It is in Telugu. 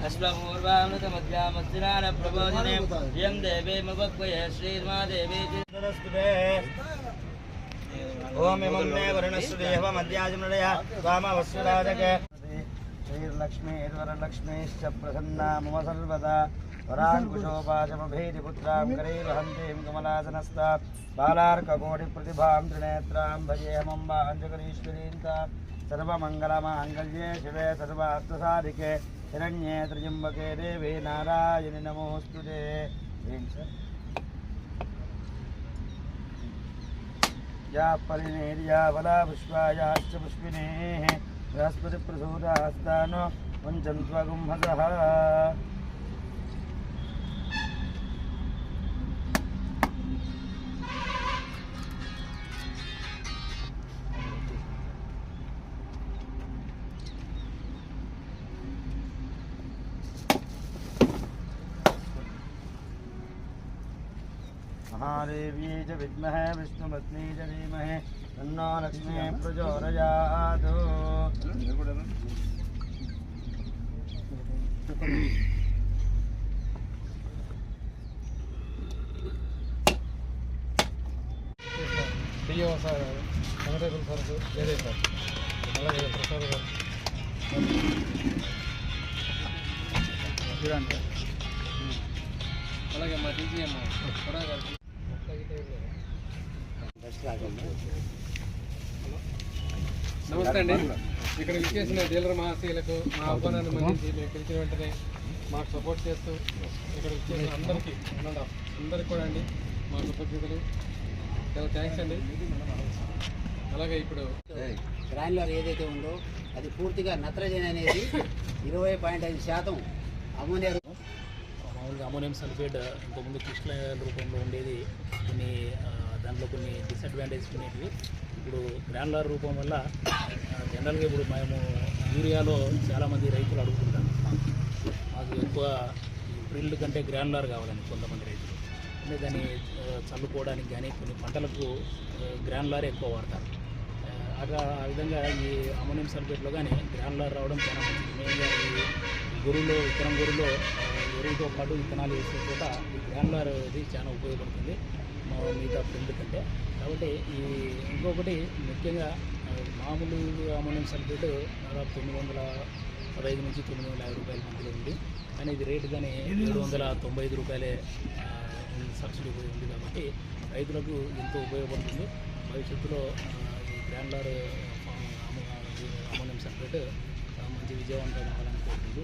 अश्वपूर्वामृतमध्यामस्तिरान प्रबोधिने यं देवीमुपक्वये श्रीर्मादेवी चित्रस्तुते ओम इमं मे वरुणस्य देवमध्याजमनया वामवस्वराजके श्रीर्लक्ष्मीर्वरलक्ष्मीश्च प्रसन्ना मम सर्वदा वराङ्कुशोपाशमभेदि पुत्रां करैर्वहन्तीं कमलासनस्ता बालार्ककोटिप्रतिभां त्रिनेत्रां भजेऽहमम्बाञ्जकरीश्वरीं तां सर्वमङ्गलमाङ्गल्ये शिवे सर्वार्थसाधिके हिरण्ये त्र्यम्बके देवी नारायणि नमोऽस्तुते। या परिणेर्या बला पुष्पायाश्च पुष्पिनेः बृहस्पतिप्रसूतास्तानो वञ्चन्त्वगुंहसः। महादेवी च विद्महे विष्णुपत्नी च धीमहि तन्नो लक्ष्मी प्रचोदयात्। బియ్యం సార్ వెంకటేశ్వర సార్ వేరే సార్ అలాగే ప్రసాద్ గారు చూడండి అలాగే మా టీజీఎం కూడా నమస్తే అండి. ఇక్కడ విచ్చేసిన డీలర్ మహాశీలకు మా ఆహ్వానాన్ని మన్నించి మేము పిలిచిన వెంటనే మాకు సపోర్ట్ చేస్తూ ఇక్కడ విచ్చేసిన అందరికీ కూడా అండి మా కృతజ్ఞతలు, చాలా థ్యాంక్స్ అండి. అలాగే ఇప్పుడు గ్రాన్యులర్ ఏదైతే ఉందో అది పూర్తిగా నత్రజని అనేది 20.5% అమోనియా. మామూలుగా అమోనియం సల్ఫేట్ ఇంతకుముందు క్రిస్టలైన్ రూపంలో ఉండేది, కొన్ని దాంట్లో కొన్ని డిసడ్వాంటేజ్ ఉండేవి. ఇప్పుడు గ్రాన్యులర్ రూపం వల్ల జనరల్గా ఇప్పుడు మేము యూరియాలో చాలామంది రైతులు అడుగుతుంటారు, మాకు ఎక్కువ ప్రిల్డ్ కంటే గ్రాన్యులర్ కావాలని కొంతమంది రైతులు. అంటే దాన్ని చల్లుకోవడానికి కానీ కొన్ని పంటలకు గ్రాన్యులర్ ఎక్కువ వాడతారు. అట్లా ఆ విధంగా ఈ అమోనియం సల్ఫేట్లో కానీ గ్రాన్యులర్ రావడం చాలా మంచిది. మెయిన్గా ఈ గొర్రెలో విత్తనం గొర్రెలో ఎరువుతో పాటు విత్తనాలు వేసే చోట ఈ గ్రాన్యులర్ అది చాలా ఉపయోగపడుతుంది మిగతా ప్రింట్ కంటే. కాబట్టి ఈ ఇంకొకటి ముఖ్యంగా మామూలు అమోనియం సల్ఫేట్ దాదాపు 915 నుంచి 950 రూపాయల మధ్యలో ఉంది, కానీ ఇది రేటు కానీ 795 రూపాయలే సబ్సిడీ ఉంది. కాబట్టి రైతులకు ఎంతో ఉపయోగపడుతుంది. భవిష్యత్తులో ఈ గ్రాన్యులర్ అమోనియం సల్ఫేట్ మంచి విజయవంతం అవ్వాలని కోరుకుంటూ